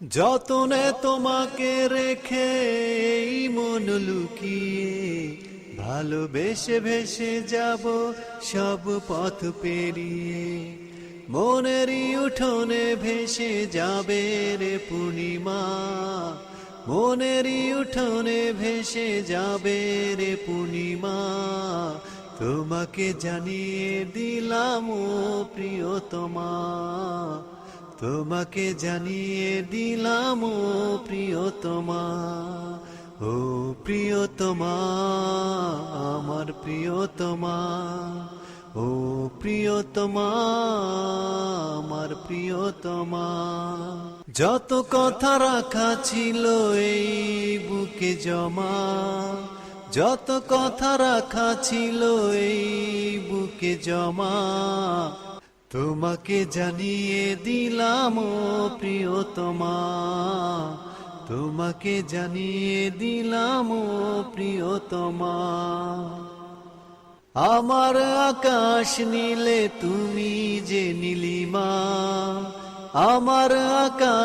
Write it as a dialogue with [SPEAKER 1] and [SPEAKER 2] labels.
[SPEAKER 1] যতনে তোমাকে রেখে এই মন লুকিয়ে ভালোবেসে ভেসে যাব সব পথ পেরিয়ে। মনেরই উঠোনে ভেসে যাবে রে পূর্ণিমা, মনেরই উঠোনে ভেসে যাবে রে পূর্ণিমা। তোমাকে জানিয়ে দিলাম ও প্রিয়তমা, তোমাকে জানিয়ে দিলাম ও প্রিয়তমা। ও প্রিয়তমা, আমার প্রিয়তমা, ও প্রিয়তমা, আমার প্রিয়তমা। যত কথা রাখা ছিল এই বুকে জমা, যত কথা রাখা ছিল এই বুকে জমা, তোমাকে জানিয়ে দিলাম ও প্রিয়তমা, তোমাকে জানিয়ে দিলাম ও প্রিয়তমা। আমার আকাশ নীলে তুমি যে নীলিমা, আমার আকাশ